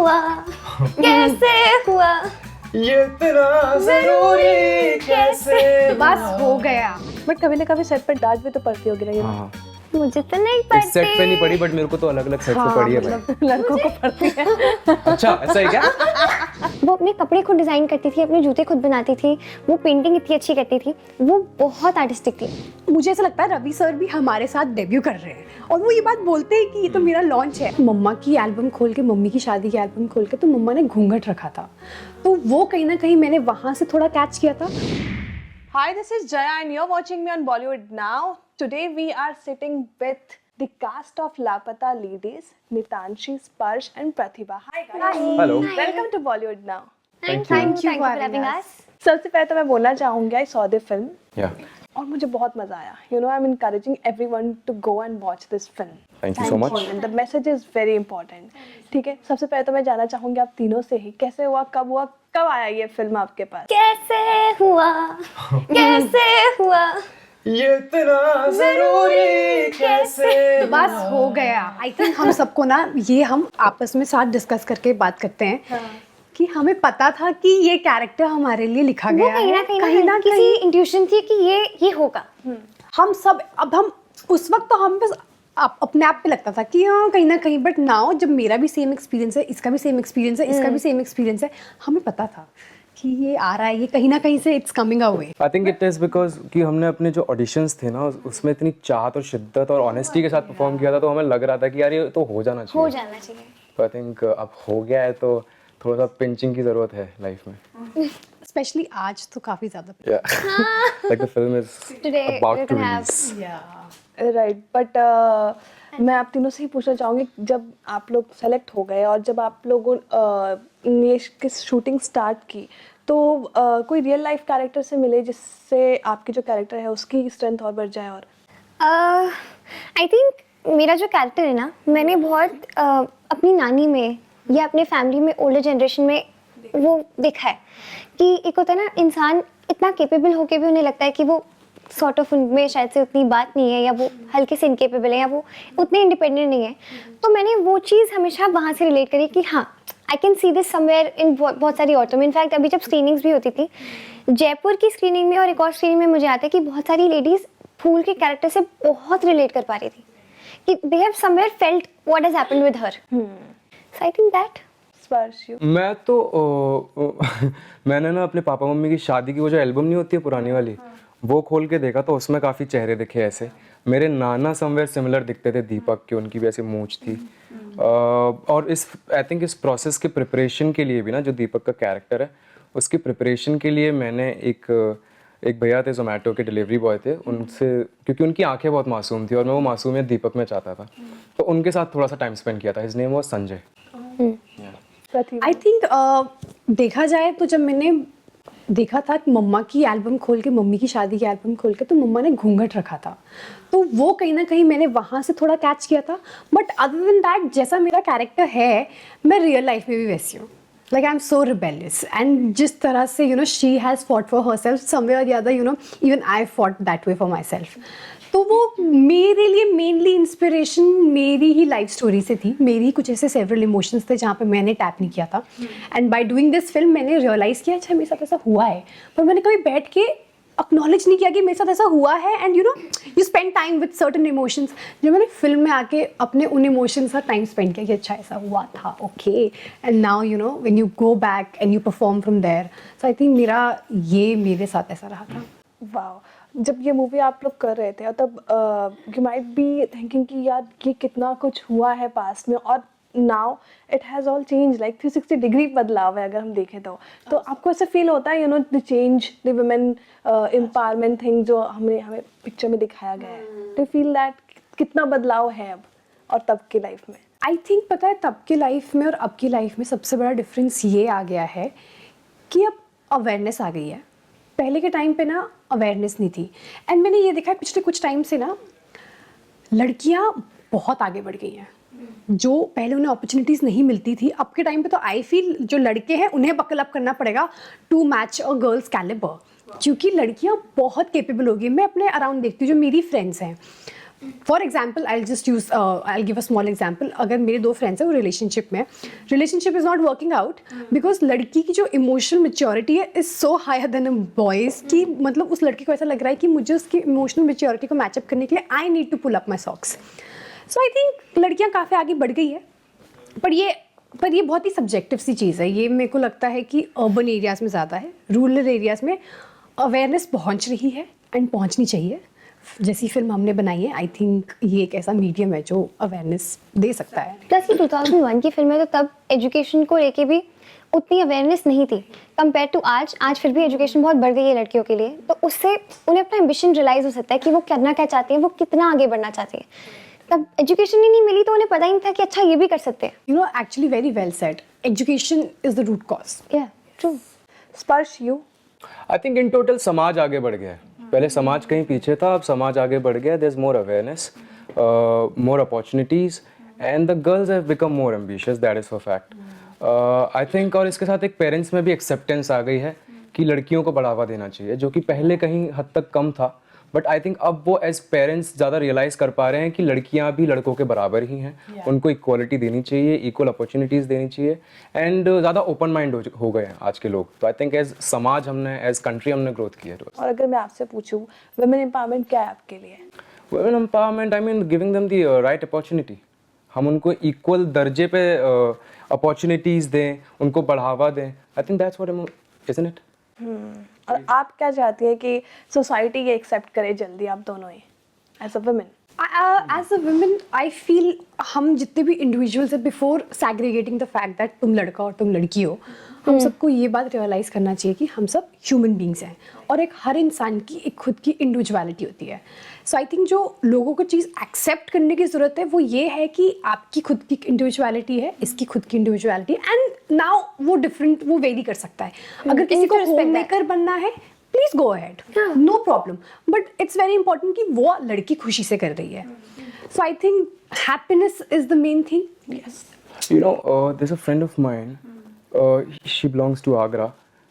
हुआ कैसे हुआ ये इतना जरूरी कैसे बस हो गया। बट कभी ना कभी सेट पर डांट भी तो पड़ती होगी ना। हाँ मुझे तो नहीं इस पड़ती। सेट पे नहीं पड़ी बट मेरे को तो अलग अलग सेट पे पड़ी है भाई। मतलब लड़कों को पड़ती है। अच्छा ऐसा है क्या? वो अपने कपड़े खुद डिजाइन करती थी, अपने जूते खुद बनाती थी, वो पेंटिंग इतनी अच्छी करती थी, वो बहुत आर्टिस्टिक थी। मुझे ऐसा लगता है रवि सर भी हमारे साथ डेब्यू कर रहे हैं और वो ये बात बोलते हैं कि ये तो मेरा लॉन्च है। मम्मा की एल्बम खोल के, मम्मी की शादी की एल्बम खोल के, तो मम्मा ने घूंघट रखा था, तो वो कहीं ना कहीं मैंने वहाँ से थोड़ा कैच किया था। Hi, this is Jaya and you're watching me on Bollywood Now. Today we are sitting with the cast of Lapata Ladies, Nitanshi, Sparsh and Pratibha. Hi guys. Hello. Welcome to Bollywood Now. Thank you. Thank you for for having having us. us. सबसे पहले तो मैं बोलना चाहूँगी I saw the film Yeah. और मुझे बहुत मजा आया. You know, I'm encouraging everyone to go and watch this film. Thank you so much. And the message is very important. ठीक है, सबसे पहले तो मैं जानना चाहूँगी आप तीनों से ही कैसे हुआ, कब आया ये फिल्म आपके पास? कैसे हुआ कैसे हुआ ये इतना जरूरी कैसे बस हो गया। आई थिंक हम सबको ना ये हम आपस में साथ डिस्कस करके बात करते हैं कि हमें पता था कि ये कैरेक्टर हमारे लिए लिखा वो गया है। कहीं ना किसी इंट्यूशन थी कि ये होगा। हम सब अब हम उस वक्त तो हम बस अपने आप पे लगता था कि हाँ कहीं ना कहीं, बट नाउ जब मेरा भी सेम एक्सपीरियंस है, इसका भी सेम एक्सपीरियंस है, इसका भी सेम एक्सपीरियंस है, हमें पता था कि ये आ रहा है, ये कहीं ना कहीं से it's coming away. I think it is because कि हमने अपने जो ऑडिशंस थे ना उसमें इतनी चाहत और शिद्दत और ऑनेस्टी के साथ परफॉर्म किया था, तो हमें लग रहा था कि यार ये तो हो जाना चाहिए। हो जाना चाहिए। तो आई थिंक अब हो गया है, तो थोड़ा सा पिंचिंग की जरूरत है लाइफ में। स्पेशली आज तो काफी ज्यादा। Like the film is Today about we're to gonna have release. Right but मैं आप तीनों से ही पूछना चाहूँगी जब आप लोग सेलेक्ट हो गए और जब आप लोगों ने की शूटिंग स्टार्ट की तो कोई रियल लाइफ कैरेक्टर से मिले जिससे आपकी जो कैरेक्टर है उसकी स्ट्रेंथ और बढ़ जाए? और आई थिंक मेरा जो कैरेक्टर है ना, मैंने बहुत अपनी नानी में या अपने फैमिली में ओल्डर जनरेशन में वो देखा है कि एक होता है ना इंसान इतना केपेबल होके भी उन्हें लगता है कि वो सॉर्ट ऑफ उनमें शायद से उतनी बात नहीं है, या वो हल्के से इनकेपेबल है, या वो उतने इंडिपेंडेंट नहीं है। तो मैंने वो चीज़ हमेशा वहाँ से रिलेट करी कि हाँ I can see this somewhere in बहुत सारी औरतों में। इनफैक्ट अभी जब स्क्रीनिंग्स भी होती थी, जयपुर की स्क्रीनिंग में और एक और स्क्रीनिंग में मुझे आता है कि बहुत सारी लेडीज़ फूल के कैरेक्टर से बहुत रिलेट कर पा रही थी कि they have somewhere felt what has happened with her. So I think that. स्पर्श यू? मैं तो मैंने ना अपने पापा मम्मी की शादी की वो जो एल्बम नहीं होती है पुरानी वाली, वो खोल के देखा तो उसमें काफ़ी चेहरे दिखे ऐसे। मेरे नाना समवेयर सिमिलर दिखते थे दीपक के, उनकी भी ऐसी मूंछ थी। और इस आई थिंक इस प्रोसेस के प्रिपरेशन के लिए भी ना, जो दीपक का कैरेक्टर है उसकी प्रिपरेशन के लिए मैंने एक भैया थे जोमेटो के डिलीवरी बॉय थे, उनसे, क्योंकि उनकी आंखें बहुत मासूम थी और मैं वो मासूमियत दीपक में चाहता था, तो उनके साथ थोड़ा सा टाइम स्पेंड किया था। His name was Sanjay. I think देखा जाए तो जब मैंने देखा था कि मम्मा की एल्बम खोल के, मम्मी की शादी की एल्बम खोल के, तो मम्मा ने घूंघट रखा था, तो वो कहीं ना कहीं मैंने वहाँ से थोड़ा कैच किया था। बट अदर देन दैट जैसा मेरा कैरेक्टर है, मैं रियल लाइफ में भी वैसी हूँ। Like I am so rebellious, and जिस तरह से you know she has fought for her self somewhere और the other, you know even I fought that way for my self. तो वो मेरे लिए मेनली इंस्पिरेशन मेरी ही लाइफ स्टोरी से थी। मेरी कुछ ऐसे सेवरल इमोशंस थे जहाँ पे मैंने टैप नहीं किया था, and by doing this film मैंने रियलाइज़ किया अच्छा मेरे साथ ऐसा हुआ है, पर मैंने कभी बैठ के एक्नॉलेज नहीं किया कि मेरे साथ ऐसा हुआ है। And you know you spend time with certain emotions. जब मैंने फिल्म में आके अपने उन इमोशंस का टाइम स्पेंड किया कि अच्छा ऐसा हुआ था, okay, and now you know when you go back and you perform from there. So I think मेरे साथ ऐसा रहा था। वाओ, जब ये मूवी आप लोग कर रहे थे और तब यू माइट बी थिंकिंग कि यार ये कितना कुछ हुआ है पास्ट में और now it has all change, like 360 degree बदलाव है अगर हम देखें तो आपको ऐसा फील होता है you know the change, the women empowerment thing जो हमें पिक्चर में दिखाया गया है, डू फील दैट कितना बदलाव है अब और तब की लाइफ में? आई थिंक पता है तब की लाइफ में और अब की लाइफ में सबसे बड़ा डिफरेंस ये आ गया है कि अब अवेयरनेस आ गई है। पहले के टाइम पे ना अवेयरनेस नहीं थी, एंड मैंने ये देखा है पिछले कुछ टाइम से ना लड़कियां बहुत आगे बढ़ गई हैं। जो पहले उन्हें अपॉर्चुनिटीज़ नहीं मिलती थी, अब के टाइम पे तो आई फील जो लड़के हैं उन्हें बकल अप करना पड़ेगा to match a girl's calibre, क्योंकि लड़कियां बहुत केपेबल हो गई। मैं अपने अराउंड देखती हूँ जो मेरी फ्रेंड्स हैं, for example I just use I give a small example. अगर मेरे दो फ्रेंड्स हैं वो रिलेशनशिप में, relationship is not working out because लड़की की जो इमोशनल मेच्योरिटी है is so higher than a boys की, मतलब उस लड़की को ऐसा लग रहा है कि मुझे उसकी इमोशनल मेच्योरिटी को मैचअप करने के लिए I need to pull up my socks. So I think लड़कियाँ काफ़ी आगे बढ़ गई है, पर ये बहुत ही सब्जेक्टिव सी चीज़ है. ये मेरे को लगता है कि अर्बन एरियाज़ में ज़्यादा है, रूरल एरियाज़ में अवेयरनेस पहुंच रही है एंड पहुंचनी चाहिए. जैसी फिल्म हमने बनाई है, आई थिंक ये एक ऐसा मीडियम है जो अवेयरनेस दे सकता है. प्लस ये 2001 की फिल्म है, तो तब एजुकेशन को लेके भी उतनी अवेयरनेस नहीं थी कंपेयर टू आज फिर भी एजुकेशन बहुत बढ़ गई है लड़कियों के लिए, तो उससे उन्हें अपना एम्बिशन रियलाइज़ हो सकता है कि वो करना क्या चाहती हैं, वो कितना आगे बढ़ना चाहती है. तब एजुकेशन ही नहीं मिली तो उन्हें पता ही नहीं था कि अच्छा ये भी कर सकते हैं. You know, actually very well said. Education is the root cause. Yeah true. Sparsh, you? I think in total समाज आगे बढ़ गया है. पहले समाज कहीं पीछे था, अब समाज आगे बढ़ गया. There is more awareness, more opportunities and the girls have become more ambitious, that is for fact. I think और इसके साथ एक पेरेंट्स में भी एक्सेप्टेंस आ गई है कि लड़कियों को बढ़ावा देना चाहिए, जो कि पहले कहीं हद तक कम था. बट आई थिंक अब वो एज पेरेंट्स ज़्यादा रियलाइज़ कर पा रहे हैं कि लड़कियां भी लड़कों के बराबर ही हैं. उनको इक्वालिटी देनी चाहिए, इक्वल अपॉर्चुनिटीज़ देनी चाहिए एंड ज़्यादा ओपन माइंड हो गए हैं आज के लोग. तो आई थिंक एज समाज हमने, एज कंट्री हमने ग्रोथ की है. और अगर मैं आपसे पूछूं, वुमेन एम्पावरमेंट क्या है आपके लिए? Women empowerment, I mean giving them the right opportunity. हम उनको इक्वल दर्जे पे अपॉर्चुनिटीज़ दें, उनको बढ़ावा दें. आई think that's what, isn't it? और आप क्या चाहती हैं कि सोसाइटी ये एक्सेप्ट करे जल्दी, आप दोनों ही as a women? As a women I feel हम जितने भी इंडिविजुअल्स हैं, before segregating the fact that तुम लड़का और तुम लड़की हो, हम सबको ये बात रियलाइज़ करना चाहिए कि हम सब ह्यूमन बींग्स हैं और एक हर इंसान की एक खुद की इंडिविजुअलिटी होती है. सो आई थिंक जो लोगों को चीज़ एक्सेप्ट करने की ज़रूरत है वो ये है कि आपकी खुद की इंडिविजुअलिटी है, इसकी खुद की इंडिविजुअलिटी, एंड नाउ वो डिफरेंट, वो वेरी कर सकता है. अगर किसी को होम मेकर बनना है, please go ahead, no problem, but it's very important कि वो लड़की खुशी से कर रही है. So I think happiness is the main thing. Yes. You know, there's a friend of mine, she belongs to Agra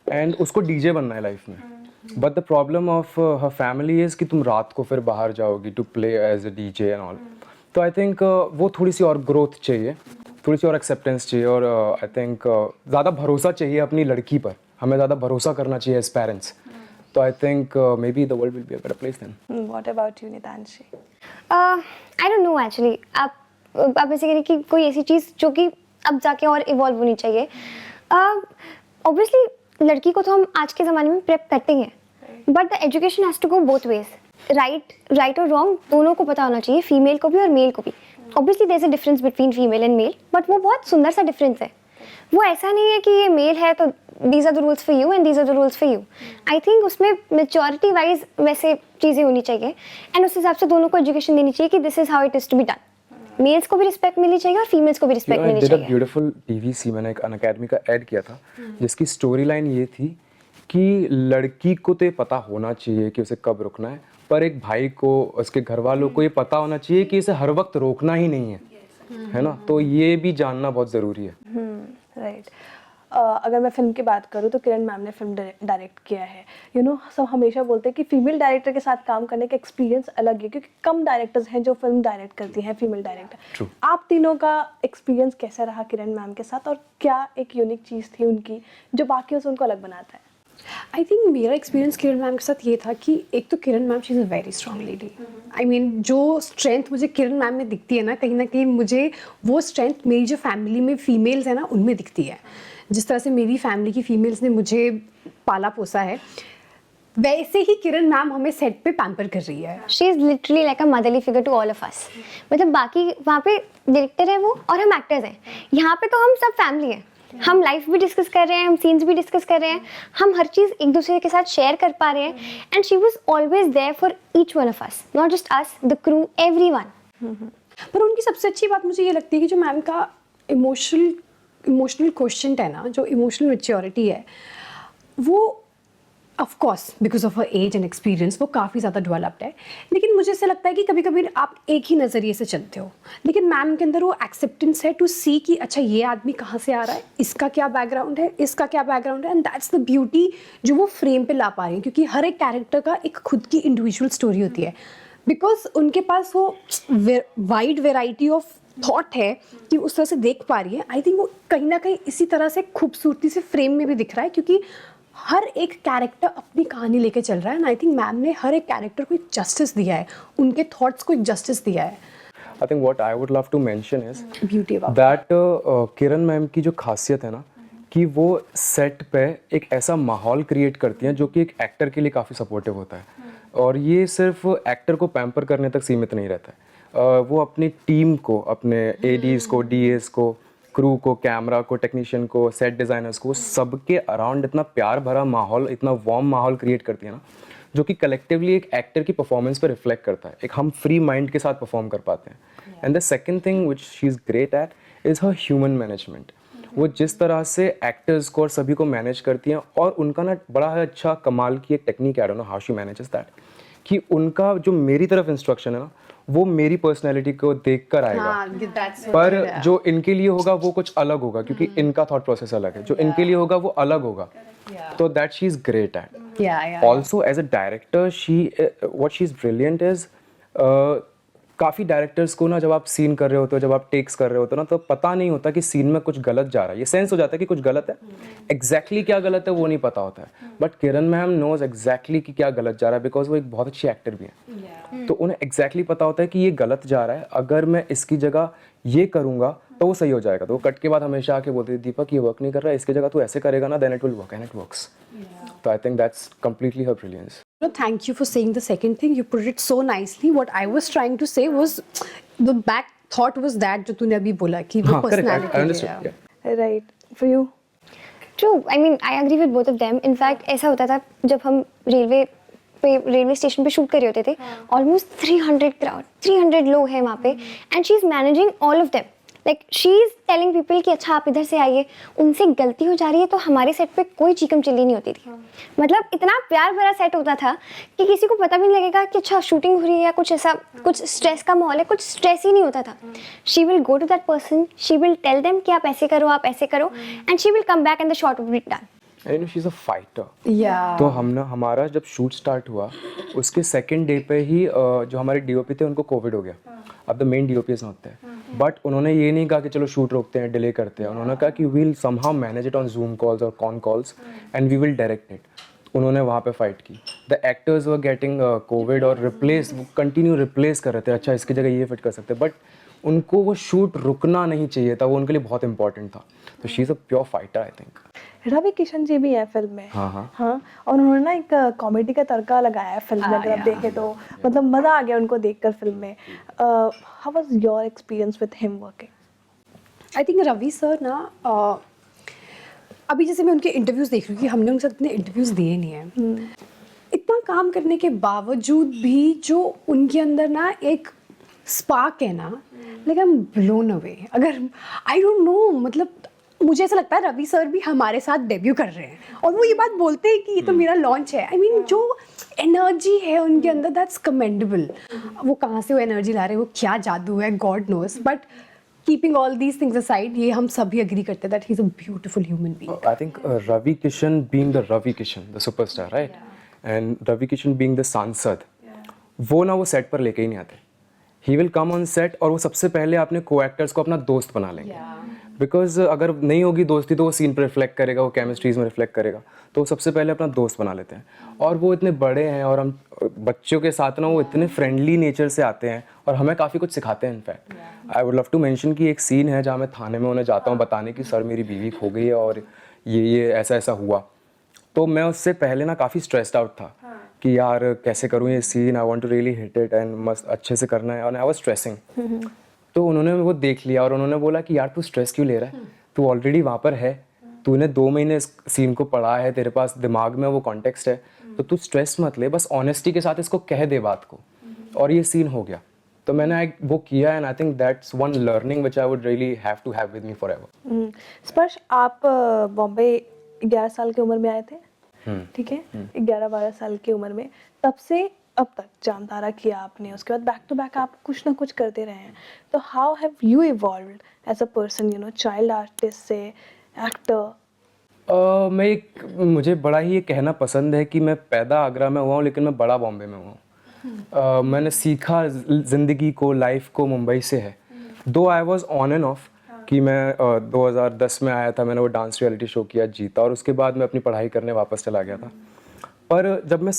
and उसको डीजे बनना है लाइफ में. But the problem of her family is कि तुम रात को फिर बाहर जाओगी to play as a DJ and all. तो आई थिंक वो थोड़ी सी और ग्रोथ चाहिए, थोड़ी सी और एक्सेप्टेंस चाहिए, और आई थिंक ज़्यादा भरोसा चाहिए अपनी लड़की पर. हमें ज़्यादा भरोसा करना चाहिए एज पेरेंट्स. तो I think maybe the world will be a better place then. What about you, Nitanshi? I don't know actually. आप ऐसे कह रही कि कोई ऐसी चीज़ जो कि अब जाके और इवॉल्व होनी चाहिए. ऑब्वियसली लड़की को तो हम आज के ज़माने में प्रेप करते ही हैं, but the education has to go both ways. Right और रॉन्ग दोनों को पता होना चाहिए, फीमेल को भी और मेल को भी. Obviously there is a difference between female and male, but वो बहुत सुंदर सा डिफरेंस है. वो ऐसा नहीं है कि ये मेल है तो these are the rules for you and these are the rules for you. I think उसमें मेच्योरिटी वाइज वैसे चीज़ें होनी चाहिए एंड उस हिसाब से दोनों को एजुकेशन देनी चाहिए कि this is how it is to be done. Males को भी रिस्पेक्ट मिलनी चाहिए और फीमेल्स को भी रिस्पेक्ट मिलनी चाहिए. ब्यूटीफुल टीवीसी मैंने एक अनअकैडमी का ऐड किया था जिसकी स्टोरी लाइन ये थी कि लड़की को तो ये पता होना चाहिए कि उसे कब रुकना है, पर एक भाई को, उसके घर वालों को ये पता होना चाहिए कि इसे हर वक्त रोकना ही नहीं है ना. तो ये भी जानना बहुत ज़रूरी है. राइट. अगर मैं फिल्म की बात करूँ तो किरण मैम ने फिल्म डायरेक्ट किया है. यू नो, सब हमेशा बोलते हैं कि फीमेल डायरेक्टर के साथ काम करने का एक्सपीरियंस अलग है, क्योंकि कम डायरेक्टर्स हैं जो फिल्म डायरेक्ट करती हैं, फीमेल डायरेक्टर. True. आप तीनों का एक्सपीरियंस कैसा रहा किरण मैम के साथ, और क्या एक यूनिक चीज़ थी उनकी जो बाकियों से उनको अलग बनाता है? आई थिंक मेरा एक्सपीरियंस किरण मैम के साथ ये था कि एक तो Kiran ma'am she is a very strong lady. I mean जो स्ट्रेंथ मुझे किरण मैम में दिखती है ना कहीं मुझे वो स्ट्रेंथ मेरी जो फैमिली में फीमेल्स है ना उनमें दिखती है. जिस तरह से मेरी फैमिली की फीमेल्स ने मुझे पाला पोसा है, वैसे ही किरण मैम हमें सेट पे पैम्पर कर रही है. She is literally like a motherly figure to all of us. मतलब बाकी वहाँ पे डायरेक्टर है वो और हम एक्टर्स हैं, यहाँ पे तो हम सब फैमिली हैं. हम लाइफ भी डिस्कस कर रहे हैं, हम सीन्स भी डिस्कस कर रहे हैं, हम हर चीज़ एक दूसरे के साथ शेयर कर पा रहे हैं. And she was always there for each one of us, not just us, the crew, everyone. पर उनकी सबसे अच्छी बात मुझे ये लगती है कि जो मैम का इमोशनल क्वेश्चन है ना, जो इमोशनल मैच्योरिटी है, वो of course because of her age and experience वो काफ़ी ज़्यादा डेवलप्ड है. लेकिन मुझे ऐसा लगता है कि कभी कभी आप एक ही नज़रिए से चलते हो, लेकिन मैम के अंदर वो एक्सेप्टेंस है टू सी कि अच्छा ये आदमी कहाँ से आ रहा है, इसका क्या बैकग्राउंड है, इसका क्या बैकग्राउंड है, एंड दैट्स द ब्यूटी जो वो फ्रेम पे ला पा रही है. क्योंकि हर एक कैरेक्टर का एक खुद की इंडिविजुअल स्टोरी होती है. बिकॉज उनके पास वो वाइड वेराइटी ऑफ थॉट है कि उस तरह से देख पा रही है. आई थिंक वो कहीं ना कहीं इसी तरह से खूबसूरती से फ्रेम में भी दिख रहा है, क्योंकि हर एक कैरेक्टर अपनी कहानी लेके चल रहा है. एंड आई थिंक मैम ने हर एक कैरेक्टर को एक जस्टिस दिया है, उनके थॉट्स को एक जस्टिस दिया है. I think what I would love to mention is beauty about that Kiran ma'am की जो खासियत है ना कि वो सेट पे एक ऐसा माहौल क्रिएट करती हैं जो कि एक एक्टर के लिए काफ़ी सपोर्टिव होता है. और ये सिर्फ एक्टर को पैम्पर करने तक सीमित नहीं रहता है. वो अपनी टीम को, अपने एडीज़ को, डीएस को, क्रू को, कैमरा को, टेक्नीशियन को, सेट डिज़ाइनर्स को, सबके अराउंड इतना प्यार भरा माहौल, इतना वार्म माहौल क्रिएट करती है ना, जो कि कलेक्टिवली एक एक्टर की परफॉर्मेंस पे रिफ्लेक्ट करता है. एक हम फ्री माइंड के साथ परफॉर्म कर पाते हैं. And the second thing which she is great at is her human management. वो जिस तरह से एक्टर्स को और सभी को मैनेज करती हैं, और उनका ना बड़ा अच्छा कमाल की एक technique, I don't know how she manages that, कि उनका जो मेरी तरफ इंस्ट्रक्शन है ना, वो मेरी पर्सनैलिटी को देख कर आएगा, पर जो इनके लिए होगा वो कुछ अलग होगा, क्योंकि इनका थॉट प्रोसेस अलग है. जो इनके लिए होगा वो अलग होगा. तो that she is great at. Also as a director, what she's brilliant is, काफ़ी डायरेक्टर्स को ना जब आप सीन कर रहे होते हो, जब आप टेक्स कर रहे होते हो ना, तो पता नहीं होता कि सीन में कुछ गलत जा रहा है. ये सेंस हो जाता है कि कुछ गलत है, एग्जैक्टली क्या गलत है वो नहीं पता होता है. But Kiran ma'am knows exactly कि क्या गलत जा रहा है, बिकॉज वो एक बहुत अच्छी एक्टर भी है. तो उन्हें एग्जैक्टली पता होता है कि ये गलत जा रहा है, अगर मैं इसकी जगह ये करूँगा तो वो सही हो जाएगा. तो वो कट के बाद हमेशा आके बोलती थी, दीपक ये वर्क नहीं कर रहा है, इसकी जगह तू ऐसे करेगा ना, then it will work, and it works. So I think that's completely her brilliance. No, thank you for saying the second thing. You put it so nicely. What I was trying to say was the back thought was that जो तूने अभी बोला कि वो correct. personality I है. understood. Yeah. Right. For you? True. I mean I agree with both of them. In fact ऐसा होता था जब हम रेलवे स्टेशन पे शूट कर रहे होते थे, ऑलमोस्ट 300 क्राउड, 300 लोग हैं वहाँ पे, and she is managing all of them. Like she is telling people कि अच्छा आप इधर से आइए. उनसे गलती हो जा रही है तो हमारे सेट पे कोई चीकम चिल्ली नहीं होती थी. मतलब इतना प्यार भरा सेट होता था कि किसी को पता भी नहीं लगेगा कि अच्छा शूटिंग हो रही है या कुछ ऐसा, कुछ स्ट्रेस का माहौल है, कुछ स्ट्रेस ही नहीं होता था. She will go to that person, she will tell them कि आप ऐसे करो, आप ऐसे करो, and she will come back and the shot will be done. You know, she's a fighter. Yeah. तो हमारा जब शूट स्टार्ट हुआ, उसके सेकेंड डे पे ही जो हमारे डीओपी थे उनको कोविड हो गया. अब the main DOP is not there, but उन्होंने ये नहीं कहा कि चलो शूट रोकते हैं, डिले करते हैं. उन्होंने कहा कि we'll somehow manage it on Zoom calls और con calls and we will direct it. उन्होंने वहाँ पे फाइट की. The actors were getting covid और रिप्लेस, कंटिन्यू रिप्लेस कर रहे थे, अच्छा इसकी जगह ये फिट कर सकते, बट उनको वो शूट रुकना नहीं चाहिए था, वो उनके लिए बहुत इंपॉर्टेंट था. तो she is a pure fighter I think. Ravi Kishan ji भी है फिल्म में. हाँ. और उन्होंने ना एक कॉमेडी का तड़का लगाया है फिल्म में, अगर आप देखें तो मतलब मज़ा आ गया उनको देखकर फिल्म में. How was your experience with him working? I think Ravi sir ना अभी जैसे मैं उनके इंटरव्यूज़ देख रही हूँ कि हमने उनके साथ इतने इंटरव्यूज़ दिए नहीं हैं. इतना काम करने के बावजूद भी जो उनके अंदर ना एक स्पार्क है ना, like I M blown away. अगर आई डोंट नो, मतलब मुझे ऐसा लगता है रवि सर भी हमारे साथ डेब्यू कर रहे हैं और वो ये बात बोलते हैं कि ये तो मेरा लॉन्च है. आई मीन जो एनर्जी है उनके अंदर, दैट्स कमेंडेबल. वो कहाँ से वो एनर्जी ला रहे हैं, वो क्या जादू है, God knows. But keeping all these things aside, ये हम सभी एग्री करते हैं that he is a beautiful human being. I think Ravi Kishan being the Ravi Kishan, the superstar, right? And Ravi Kishan being the सांसद, वो ना वो set पर लेके ही नहीं आते. He will come on set और वो सबसे पहले अपने को-एक्टर्स को अपना दोस्त बना लेंगे. बिकॉज अगर नहीं होगी दोस्ती तो वो सीन पर रिफ्लेक्ट करेगा, वो केमिस्ट्रीज में रिफ्लेक्ट करेगा. तो वो सबसे पहले अपना दोस्त बना लेते हैं. और वो इतने बड़े हैं और हम बच्चों के साथ ना वो इतने फ्रेंडली नेचर से आते हैं और हमें काफ़ी कुछ सिखाते हैं. In fact I would love to mention कि एक सीन है जहाँ मैं थाने में उन्हें जाता हूँ बताने कि सर मेरी बीवी खो गई है और ये ऐसा ऐसा हुआ. तो मैं उससे पहले ना काफ़ी स्ट्रेस्ड आउट था कि यार कैसे करूँ ये scene, I want to really hit it and मस्त अच्छे से करना है, और आई वाज स्ट्रेसिंग. तो उन्होंने वो देख लिया और उन्होंने बोला कि यार तू स्ट्रेस क्यों ले रहा है, तू ऑलरेडी वहाँ पर है, तूने 2 महीने इस सीन को पढ़ा है, तेरे पास दिमाग में वो कॉन्टेक्स्ट है, तो तू स्ट्रेस मत ले, बस ऑनेस्टी के साथ इसको कह दे बात को. और ये सीन हो गया. तो मैंने वो किया and I think that's one learning which I would really have to have with me forever. Sparsh, आप बॉम्बे 11 साल की उम्र में आए थे, ठीक है, 11-12 साल की उम्र में. तब से अब तक जामतारा किया आपने, उसके बाद बैक टू बैक आप कुछ ना कुछ करते रहे हैं. तो how have you evolved as a person, you know, child artist से एक्टर? मुझे बड़ा ही ये कहना पसंद है कि मैं पैदा आगरा में हुआ हूँ लेकिन मैं बड़ा बॉम्बे में हुआ हूँ. मैंने सीखा ज़िंदगी को, लाइफ को मुंबई से है। दो I was on end of कि मैं 2010 में आया था, मैंने वो डांस रियलिटी शो किया, जीता, और उसके बाद मैं अपनी पढ़ाई करने वापस चला गया था। पर जब मैं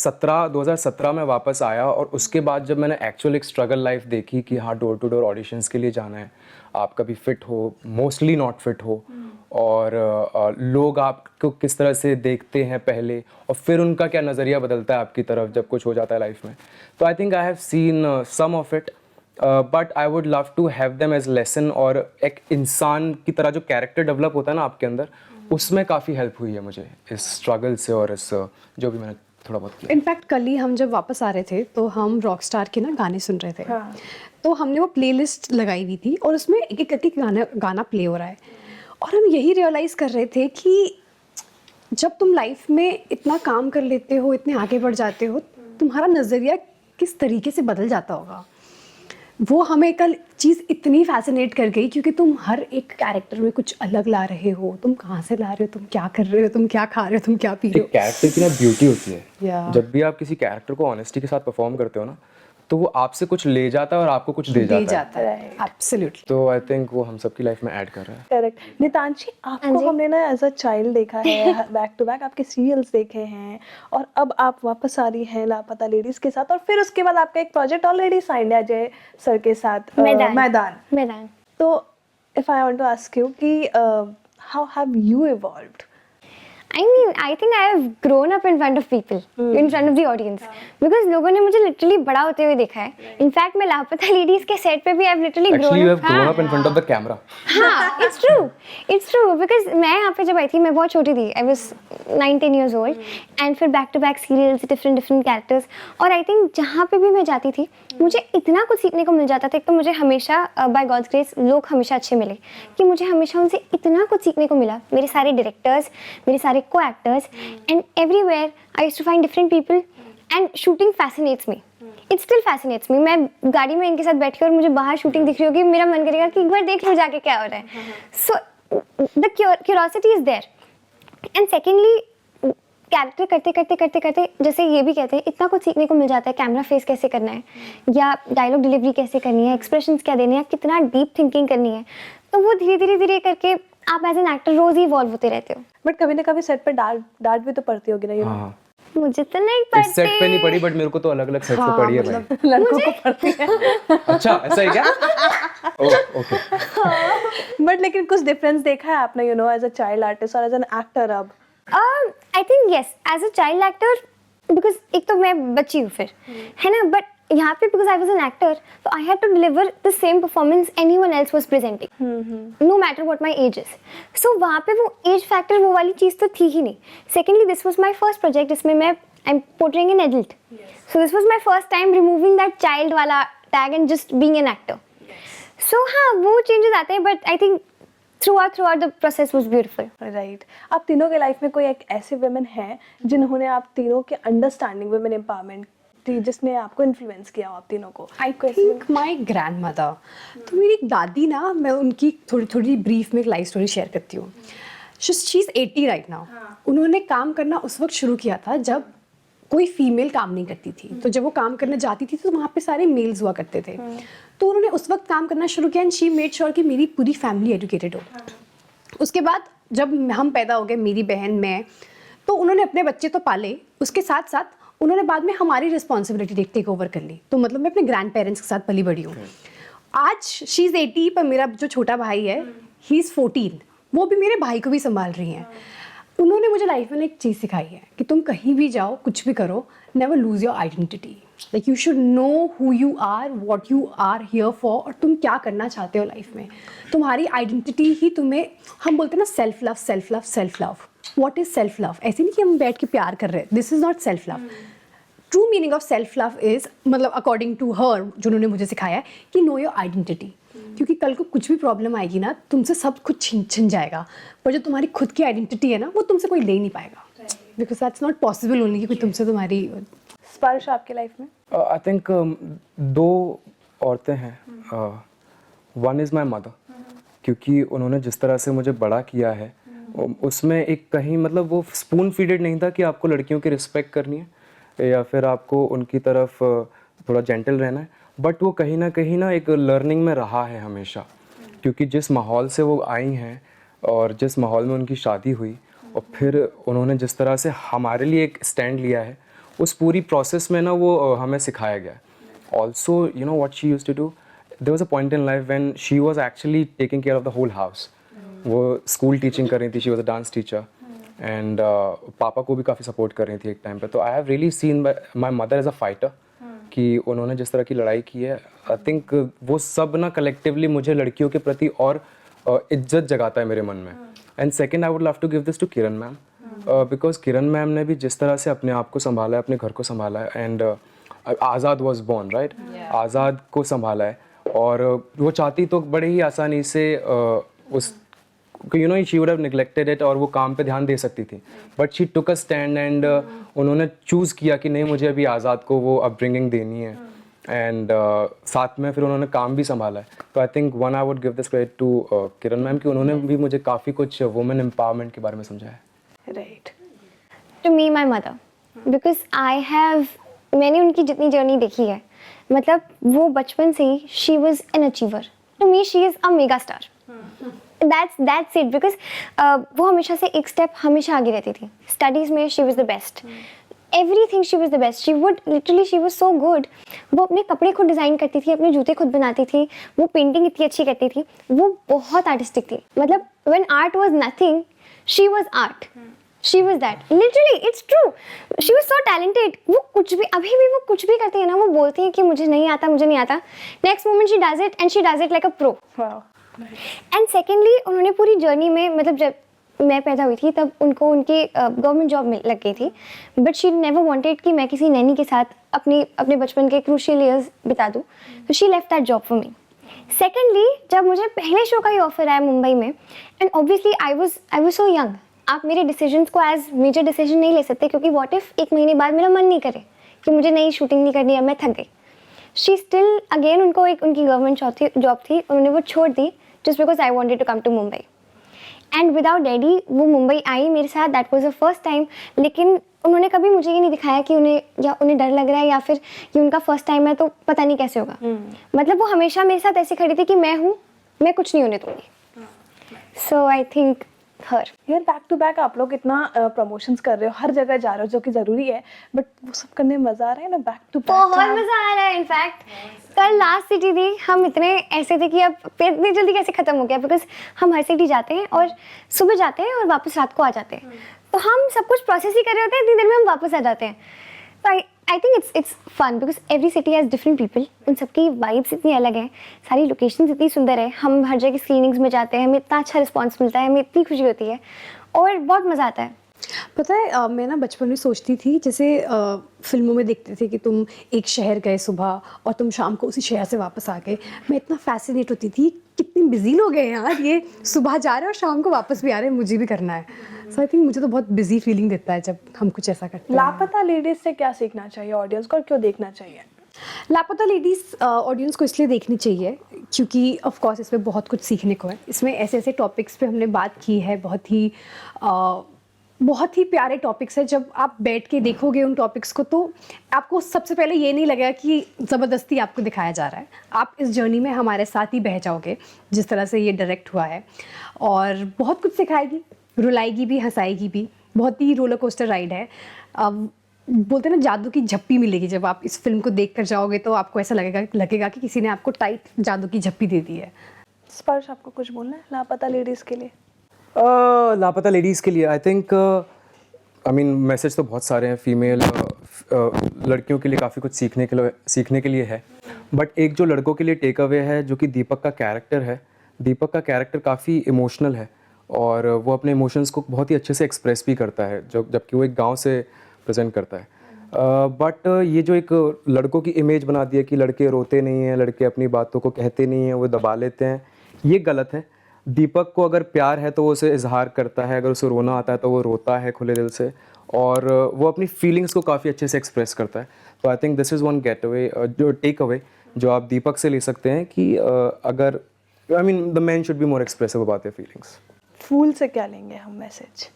2017 में वापस आया और उसके बाद जब मैंने एक्चुअल एक स्ट्रगल लाइफ देखी कि हाँ डोर टू डोर ऑडिशंस के लिए जाना है, आप कभी फिट हो, मोस्टली नॉट फिट हो, और लोग आपको किस तरह से देखते हैं पहले और फिर उनका क्या नज़रिया बदलता है आपकी तरफ जब कुछ हो जाता है लाइफ में। तो I think I have seen some of it, but I would love to have them as lesson. और एक इंसान की तरह जो कैरेक्टर डेवलप होता है ना आपके अंदर, उसमें काफ़ी हेल्प हुई है मुझे इस स्ट्रगल से और इस जो भी मैंने थोड़ा बहुत किया। इनफैक्ट कल ही हम जब वापस आ रहे थे तो हम रॉकस्टार के ना गाने सुन रहे थे। तो हमने वो प्लेलिस्ट लगाई हुई थी और उसमें एक एक करके गाना प्ले हो रहा है, और हम यही रियलाइज़ कर रहे थे कि जब तुम लाइफ में इतना काम कर लेते हो, इतने आगे बढ़ जाते हो, तुम्हारा नज़रिया किस तरीके से बदल जाता होगा। वो हमें कल चीज़ इतनी फैसिनेट कर गई क्योंकि तुम हर एक कैरेक्टर में कुछ अलग ला रहे हो। तुम कहाँ से ला रहे हो, तुम क्या कर रहे हो, तुम क्या खा रहे हो, तुम क्या पी रहे हो। कैरेक्टर की ना ब्यूटी होती है। Yeah. जब भी आप किसी कैरेक्टर को ऑनेस्टी के साथ परफॉर्म करते हो ना, तो वो आपसे कुछ ले जाता है और आपको कुछ दे जाता है। एब्सोल्युटली। तो आई थिंक वो हम सबकी लाइफ में ऐड कर रहा है। करेक्ट। नितांशी, आपको हमने ना एज अ चाइल्ड देखा है, बैक टू बैक आपके सीरियल्स देखे हैं, और अब आप वापस आ रही हैं लापता लेडीज के साथ, और फिर उसके बाद आपका एक प्रोजेक्ट ऑलरेडी साइंड है अजय सर के साथ, मैदान। तो if I want to ask you कि how have you evolved? I mean, I think I have grown up in front of people, in front of the audience, because लोगों ने मुझे literally बड़ा होते हुए देखा है। In fact, मैं लापता लेडीज के सेट पे भी I've literally Actually, you have grown grown up. up in front of the camera. हाँ, it's true because मैं यहाँ पे जब आई थी मैं बहुत छोटी थी, I was 9-10 years old, and फिर back to back serials, different characters, और I think जहाँ पे भी मैं जाती थी मुझे इतना कुछ सीखने को मिल जाता था। एक तो मुझे हमेशा by God's grace लोग हमेशा अच्छे मिले कि मुझे हमेशा उनसे इतना कुछ सीखने को मिला। मेरे सारे डायरेक्टर्स, मेरे सारे co-actors, and everywhere I used to find different people, and shooting fascinates me. It still fascinates me. मैं गाड़ी में इनके साथ बैठी और मुझे बाहर शूटिंग दिख रही होगी, मेरा मन करेगा कि एक बार देख लूँ जाके क्या हो रहा है। So the curiosity is there. And secondly, character करते जैसे ये भी कहते हैं इतना कुछ सीखने को मिल जाता है, कैमरा फेस कैसे करना है, या डायलॉग डिलीवरी कैसे करनी है, एक्सप्रेशंस क्या देने हैं, कितना डीप थिंकिंग करनी है। तो वो धीरे करके आप एज एन एक्टर रोज ही इवॉल्व होते रहते हो। बट कभी ना कभी सेट पे डांट भी तो पड़ती होगी ना, you know? हाँ, मुझे तो नहीं पड़ती। इस सेट पे नहीं पड़ी, बट मेरे को तो अलग-अलग सेट पे पड़ी है भाई। लड़कों को पड़ती है। अच्छा, ऐसा है क्या? ओह, ओके। बट लेकिन कुछ डिफरेंस देखा है आपने, you know, as a child artist और एज एन एक्टर अब? I think yes, as a child actor, because एक तो मैं बच्ची हूँ फिर, है ना, बट यहाँ पे because I was an actor, तो I had to deliver the same performance anyone else was presenting, no matter what my age is. So वहाँ पे वो एज फैक्टर वो वाली चीज़ तो थी ही नहीं। Secondly, this was my first project जिसमें मैं I am portraying an adult, so this was my first time removing that child वाला tag and just being an actor. So हाँ, वो चेंजेस आते हैं, but I think throughout the process was beautiful. Right. आप तीनों के life में कोई एक ऐसे वुमेन है जिन्होंने आप तीनों के अंडरस्टैंडिंग वुमेन एम्पावरमेंट थी, जिसने आपको इन्फ्लुएंस किया हो आप तीनों को? I think my grand mother. तो मेरी दादी ना, मैं उनकी थोड़ी ब्रीफ में एक लाइफ स्टोरी शेयर करती हूँ। She is 80 right now. उन्होंने काम करना उस वक्त शुरू किया था जब कोई फीमेल काम नहीं करती थी। तो जब वो काम करने जाती थी तो वहाँ पे सारे मेल्स हुआ करते थे। तो उन्होंने उस वक्त काम करना शुरू किया एंड शी मेड श्योर कि मेरी पूरी फैमिली एजुकेटेड हो। उसके बाद जब हम पैदा हो गए, मेरी बहन, मैं, तो उन्होंने अपने बच्चे तो पाले, उसके साथ साथ उन्होंने बाद में हमारी रिस्पॉन्सिबिलिटी टेक ओवर कर ली। तो मतलब मैं अपने ग्रैंड पेरेंट्स के साथ पली बड़ी हूँ। आज शी इज़ 80, पर मेरा जो छोटा भाई है ही इज़ 14, वो भी मेरे भाई को भी संभाल रही हैं। उन्होंने मुझे लाइफ में एक चीज़ सिखाई है कि तुम कहीं भी जाओ, कुछ भी करो, never lose your identity. Like you should know who you are, what you are here for, और तुम क्या करना चाहते हो लाइफ में। तुम्हारी आइडेंटिटी ही तुम्हें, हम बोलते हैं ना self love, self love, self love. What is self love? ऐसे नहीं कि हम बैठ के प्यार कर रहे हैं, this is not self love. True meaning of self love is, मतलब अकॉर्डिंग टू हर, जो उन्होंने मुझे सिखाया है, कि नो योर आइडेंटिटी। क्योंकि कल को कुछ भी प्रॉब्लम आएगी ना, तुमसे सब कुछ छिन जाएगा, पर जो तुम्हारी खुद की आइडेंटिटी है ना, वो तुमसे कोई ले ही नहीं पाएगा, because that's not possible only कि कोई तुमसे तुम्हारी। स्पर्श आपके लाइफ में? आई थिंक दो औरतें हैं। वन इज़ माई मदर, क्योंकि उन्होंने जिस तरह से मुझे बड़ा किया है उसमें एक कहीं, मतलब वो स्पून फीडेड नहीं था कि आपको लड़कियों की रिस्पेक्ट करनी है या फिर आपको उनकी तरफ थोड़ा जेंटल रहना है, बट वो कहीं ना एक लर्निंग में रहा है हमेशा, क्योंकि जिस माहौल से वो आई हैं और जिस माहौल में उनकी शादी हुई और फिर उन्होंने जिस तरह से हमारे लिए एक स्टैंड लिया है, उस पूरी प्रोसेस में ना वो हमें सिखाया गया है. Also you know what she use to do, there was a point in life when she was actually taking care of the whole house. वो स्कूल टीचिंग कर रही थी, she was a dance teacher, and पापा को भी काफ़ी support कर रही थी एक टाइम पे. तो I have really seen my mother as a fighter कि उन्होंने जिस तरह की लड़ाई की है, आई थिंक वो सब ना कलेक्टिवली मुझे लड़कियों के प्रति और इज्जत जगाता है मेरे मन में. And second, I would love to give this to Kiran ma'am, because Kiran ma'am ने भी जिस तरह से अपने आप को संभाला है, अपने घर को संभाला है, and Azaad was born right, Azaad को संभाला है, और वो चाहती तो बड़े ही आसानी से उस you know she would have neglected it और वो काम पे ध्यान दे सकती थी, but she took a stand and उन्होंने चूज़ किया कि नहीं, मुझे अभी आज़ाद को वो अपब्रिंगिंग देनी है, एंड साथ में फिर उन्होंने काम भी संभाला है. तो I think one I would give this credit to Kiran ma'am कि उन्होंने भी मुझे काफ़ी कुछ वुमेन एम्पावरमेंट के बारे में समझाया. Right. To me my mother, because मैंने उनकी जितनी जर्नी देखी है, मतलब वो बचपन से ही she was an achiever. To me she is a mega star. That's it, because वो हमेशा से एक स्टेप हमेशा आगे रहती थी. स्टडीज़ में she was the best, everything she was the best. She would literally, she was so good. वो अपने कपड़े खुद डिज़ाइन करती थी, अपने जूते खुद बनाती थी, वो पेंटिंग इतनी अच्छी करती थी, वो बहुत आर्टिस्टिक थी. मतलब when art was nothing, she was art. She was that, literally, it's true. She was so talented. वो कुछ भी, अभी भी वो कुछ भी करती है ना, वो बोलती है कि मुझे नहीं आता, मुझे नहीं आता. Next moment she does it, and she does it like a pro. Wow. And secondly, उन्होंने पूरी जर्नी में, मतलब जब मैं पैदा हुई थी तब उनको उनकी गवर्नमेंट जॉब लग गई थी, बट शी नेवर वांटेड कि मैं किसी नैनी के साथ अपने बचपन के क्रूशियल ईयर्स बिता दूँ. तो she left that job for me. Secondly, जब मुझे पहले शो का ही ऑफर आया मुंबई में, and obviously I was so young. आप मेरे डिसीजंस को एज मेजर डिसीजन नहीं ले सकते, क्योंकि व्हाट इफ एक महीने बाद मेरा मन नहीं करे कि मुझे नई शूटिंग नहीं करनी है, मैं थक गई. शी स्टिल अगेन, उनको एक उनकी गवर्नमेंट जॉब थी, उन्होंने वो छोड़ दी just because I wanted to come to Mumbai. And without Daddy, वो मुंबई आई मेरे साथ. That was the first time. लेकिन उन्होंने कभी मुझे ये नहीं दिखाया कि उन्हें डर लग रहा है या फिर कि उनका फर्स्ट टाइम है तो पता नहीं कैसे होगा. मतलब वो हमेशा मेरे साथ ऐसे खड़ी थी कि मैं हूँ, मैं कुछ नहीं होने दूँगी. So I think her. यार बैक टू बैक आप लोग इतना प्रमोशंस कर रहे हो, हर जगह जा रहे हो, जो कि ज़रूरी है, बट वो सब करने में मज़ा आ रहा है ना, बैक टू बैक. बहुत मजा आ रहा है. इनफैक्ट कल लास्ट सिटी थी, हम इतने ऐसे थे कि अब इतनी जल्दी कैसे खत्म हो गया, बिकॉज हम हर सिटी जाते हैं और सुबह जाते हैं और वापस रात को आ जाते हैं. तो हम सब कुछ प्रोसेस ही कर रहे होते हैं, इतनी देर में हम वापस आ जाते हैं. तो I think it's fun, because every city has different people. उन सबकी वाइब्स इतनी अलग हैं, सारी लोकेशंस इतनी सुंदर है. हम हर जगह स्क्रीनिंग्स में जाते हैं, हमें इतना अच्छा रिस्पॉन्स मिलता है, हमें इतनी खुशी होती है और बहुत मज़ा आता है. पता है मैं ना बचपन में सोचती थी, जैसे फिल्मों में देखते थे कि तुम एक शहर गए सुबह और तुम शाम को उसी शहर से वापस आ गए. मैं इतना फैसिनेट होती थी, कितने बिजी लोग हैं यार, ये सुबह जा रहे हैं और शाम को वापस भी आ रहे हैं, मुझे भी करना है. सो आई थिंक मुझे तो बहुत बिजी फीलिंग देता है जब हम कुछ ऐसा करते हैं. लापता लेडीज से क्या सीखना चाहिए ऑडियंस को और क्यों देखना चाहिए? लापता लेडीज़ ऑडियंस को इसलिए देखनी चाहिए क्योंकि ऑफ कोर्स इसमें बहुत कुछ सीखने को है. इसमें ऐसे ऐसे टॉपिक्स पे हमने बात की है, बहुत ही प्यारे टॉपिक्स हैं. जब आप बैठ के देखोगे उन टॉपिक्स को तो आपको सबसे पहले ये नहीं लगेगा कि ज़बरदस्ती आपको दिखाया जा रहा है. आप इस जर्नी में हमारे साथ ही बह जाओगे जिस तरह से ये डायरेक्ट हुआ है, और बहुत कुछ सिखाएगी, रुलाएगी भी, हंसाएगी भी. बहुत ही रोलर कोस्टर राइड है. बोलते हैं ना, जादू की झप्पी मिलेगी. जब आप इस फिल्म को देख कर जाओगे तो आपको ऐसा लगेगा कि किसी ने आपको टाइट जादू की झप्पी दे दी है. स्पर्श, आपको कुछ बोलना है लापता लेडीज के लिए? लापता लेडीज़ के लिए आई थिंक आई मीन मैसेज तो बहुत सारे हैं. फीमेल लड़कियों के लिए काफ़ी कुछ सीखने के लिए है, बट एक जो लड़कों के लिए टेक अवे है, जो कि दीपक का कैरेक्टर है. दीपक का कैरेक्टर काफ़ी इमोशनल है और वो अपने इमोशंस को बहुत ही अच्छे से एक्सप्रेस भी करता है, जबकि वो एक गांव से प्रेजेंट करता है. बट ये जो एक लड़कों की इमेज बना दी है कि लड़के रोते नहीं हैं, लड़के अपनी बातों को कहते नहीं हैं, वो दबा लेते हैं, ये गलत है. दीपक को अगर प्यार है तो वो उसे इजहार करता है, अगर उसे रोना आता है तो वो रोता है खुले दिल से, और वो अपनी फीलिंग्स को काफ़ी अच्छे से एक्सप्रेस करता है. तो I think this is one get away, जो टेक अवे जो आप दीपक से ले सकते हैं कि अगर I mean the man should be more expressive about their feelings. फूल से क्या लेंगे हम मैसेज?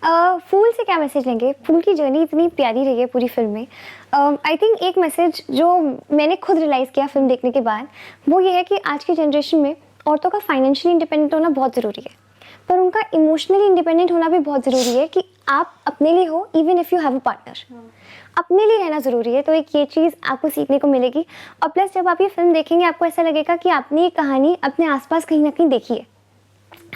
फूल से क्या मैसेज लेंगे? फूल की जर्नी इतनी प्यारी रही है पूरी फिल्म में। आई थिंक एक मैसेज जो मैंने खुद रियलाइज़ किया फिल्म देखने के बाद, वो ये है कि आज की जनरेशन में औरतों का फाइनेंशियली इंडिपेंडेंट होना बहुत ज़रूरी है, पर उनका इमोशनली इंडिपेंडेंट होना भी बहुत ज़रूरी है कि आप अपने लिए हो, even if you have a partner. अपने लिए रहना ज़रूरी है, तो एक ये चीज़ आपको सीखने को मिलेगी। और प्लस जब आप ये फिल्म देखेंगे आपको ऐसा लगेगा कि आपने ये कहानी अपने आसपास कहीं ना कहीं देखी है।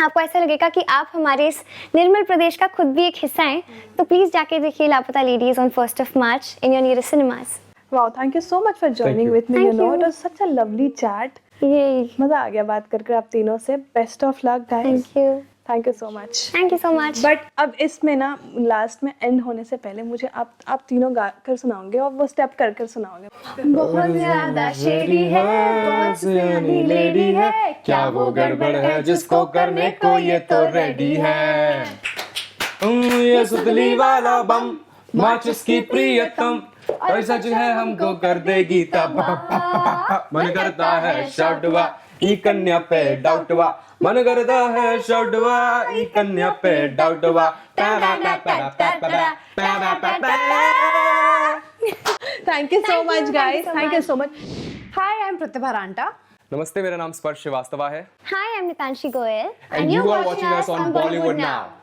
आपको ऐसा लगेगा कि आप हमारे इस निर्मल प्रदेश का खुद भी एक हिस्सा हैं। तो प्लीज़ जाके देखिए लापता ladies on 1st March in your nearest cinemas। Wow, thank you so much for joining you. with me. Thank You know, you. it was such a lovely chat. Yay! मजा आ गया बात कर आप तीनों से. Best of luck, guys. Thank you. Thank you so much. Thank you so much. But अब इसमें ना लास्ट में एंड होने से पहले मुझे आप तीनों गा कर सुनाओगे और वो स्टेप कर कर सुनाओगे. बहुत ज्यादा शेरी है, बहुत सियानी लेडी है, क्या वो गड़बड़ है जिसको करने को ये तो रेडी है। ये सुतली वाला बम माचिस की प्रियतम, और सच है हमको कर देगी तबाह। मन करता है शाउटवा ई कन्या पे डाउटवा, मन करता है शाउटवा ई कन्या पे डाउटवा। Thank you so much guys. Thank you so much. Hi, I am Pratibha Ranta. नमस्ते, मेरा नाम स्पर्श श्रीवास्तव है Hi, I'm Nitanshi Goyal. and you are watching us on Bollywood Now.